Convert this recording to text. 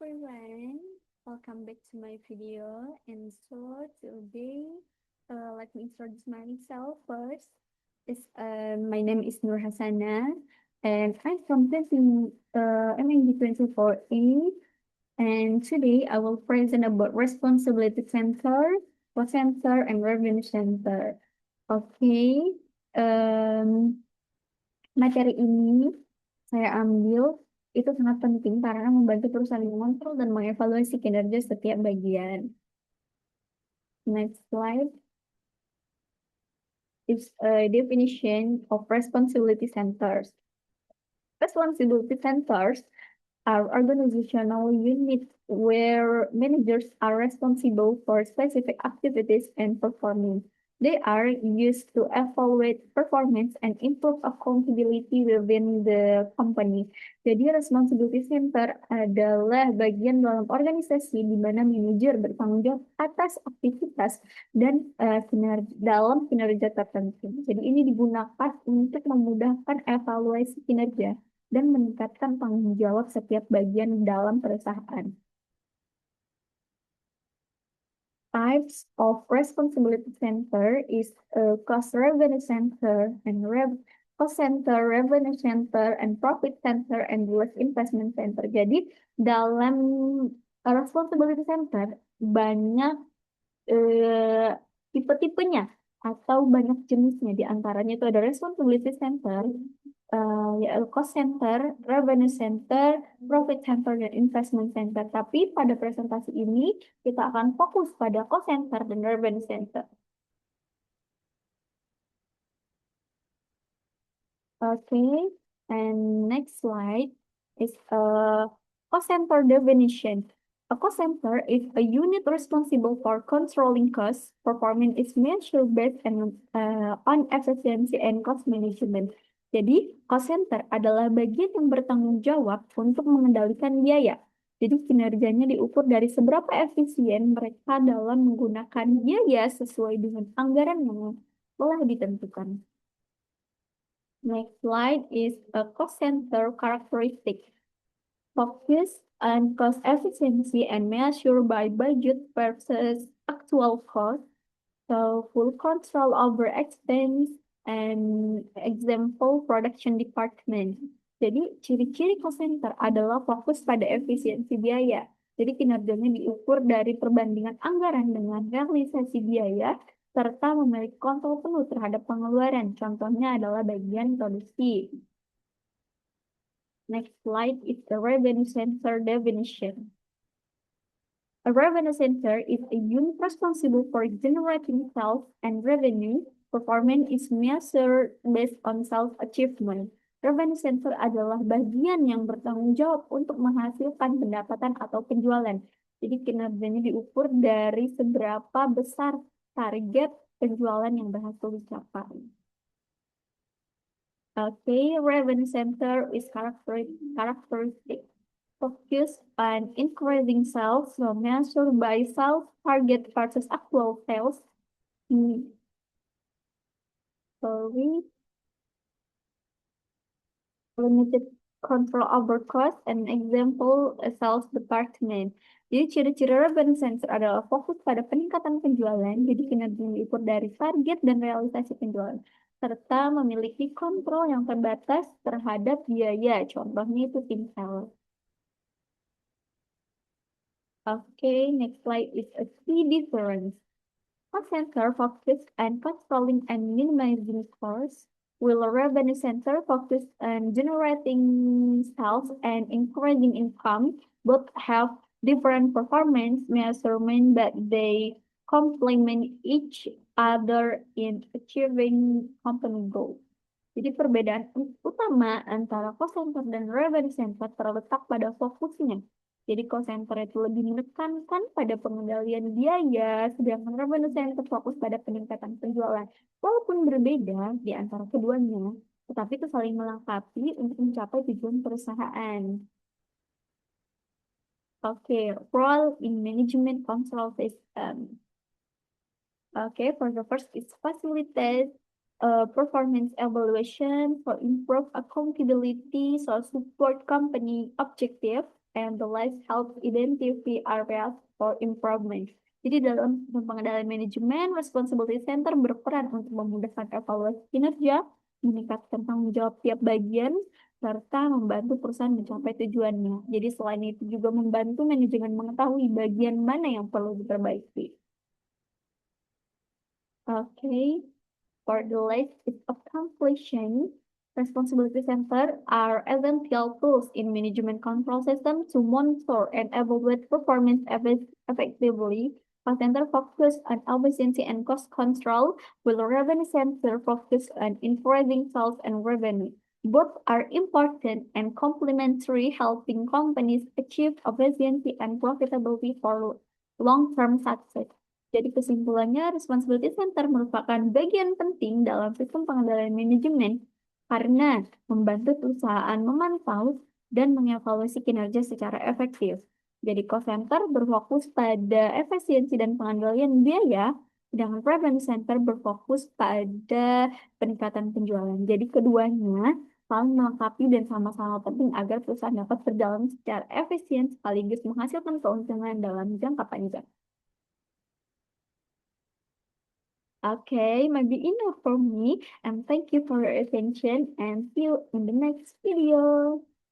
everyone, welcome back to my video. And so today, let me introduce myself first. My name is Nur Hasana, and I'm from MNG 24A. And today I will present about responsibility center, cost center, and revenue center. Okay, um, materi ini saya ambil itu sangat penting karena membantu perusahaan mengontrol dan mengevaluasi kinerja setiap bagian. Next slide is a definition of responsibility centers. Responsibility centers are organizational units where managers are responsible for specific activities and performance. They are used to evaluate performance and improve accountability within the company. Jadi responsibility center adalah bagian dalam organisasi di mana manajer bertanggung jawab atas aktivitas dan dalam kinerja tertentu. Jadi ini digunakan untuk memudahkan evaluasi kinerja dan meningkatkan tanggung jawab setiap bagian dalam perusahaan. Types of responsibility center is cost revenue center and cost center, revenue center, and profit center, and risk investment center. Jadi dalam responsibility center banyak tipe-tipenya atau banyak jenisnya. Di antaranya itu ada responsibility center, yaitu cost center, revenue center, profit center, dan investment center. Tapi pada presentasi ini kita akan fokus pada cost center dan revenue center. Okay, and next slide is a cost center definition. A cost center is a unit responsible for controlling costs. Performance is measured based on efficiency and cost management. Jadi, cost center adalah bagian yang bertanggung jawab untuk mengendalikan biaya. Jadi, kinerjanya diukur dari seberapa efisien mereka dalam menggunakan biaya sesuai dengan anggaran yang telah ditentukan. Next slide is a cost center characteristic. Focus on cost efficiency and measure by budget versus actual cost. So full control over expense and example production department. Jadi ciri-ciri cost center adalah fokus pada efisiensi biaya. Jadi kinerjanya diukur dari perbandingan anggaran dengan realisasi biaya serta memiliki kontrol penuh terhadap pengeluaran. Contohnya adalah bagian produksi. Next slide is the revenue center definition. A revenue center is a unit responsible for generating sales and revenue. Performance is measured based on sales achievement. Revenue center adalah bagian yang bertanggung jawab untuk menghasilkan pendapatan atau penjualan. Jadi kinerjanya diukur dari seberapa besar target penjualan yang berhasil dicapai. Okay, revenue center is characteristic. Focus on increasing sales, so measured by sales target versus actual sales. Limited control over cost and example sales department. Jadi ciri-ciri revenue center adalah fokus pada peningkatan penjualan, jadi kinerjanya diukur dari target dan realisasi penjualan, serta memiliki kontrol yang terbatas terhadap biaya. Contohnya itu tim sales. Okay, next slide is a key difference. Cost center focus on controlling and minimizing costs, while a revenue center focus on generating sales and increasing income. Both have different performance measurement, but they complement each other in achieving company goals. Jadi perbedaan utama antara cost center dan revenue center terletak pada fokusnya. Jadi cost center itu lebih menekankan pada pengendalian biaya, sedangkan revenue center fokus pada peningkatan penjualan. Walaupun berbeda di antara keduanya, tetapi itu saling melengkapi untuk mencapai tujuan perusahaan. Okay, role in management control system. Okay, for the first is facilitate performance evaluation for improve accountability, so support company objective. and the life help identify areas for improvement. Jadi dalam sistem pengendalian manajemen, responsibility center berperan untuk memudahkan evaluasi kinerja, meningkatkan tanggung jawab tiap bagian, serta membantu perusahaan mencapai tujuannya. Jadi selain itu juga membantu manajemen mengetahui bagian mana yang perlu diperbaiki. Okay, for the list of completion, responsibility center are essential tools in management control system to monitor and evaluate performance effectively. Cost center focus on efficiency and cost control, while revenue center focus on increasing sales and revenue. Both are important and complementary, helping companies achieve efficiency and profitability for long-term success. Jadi kesimpulannya, responsibility center merupakan bagian penting dalam sistem pengendalian manajemen karena membantu perusahaan memantau dan mengevaluasi kinerja secara efektif. Jadi cost center berfokus pada efisiensi dan pengendalian biaya, sedangkan revenue center berfokus pada peningkatan penjualan. Jadi keduanya saling melengkapi dan sama-sama penting agar perusahaan dapat berjalan secara efisien sekaligus menghasilkan keuntungan dalam jangka panjang. Okay, maybe enough for me. And thank you for your attention and see you in the next video.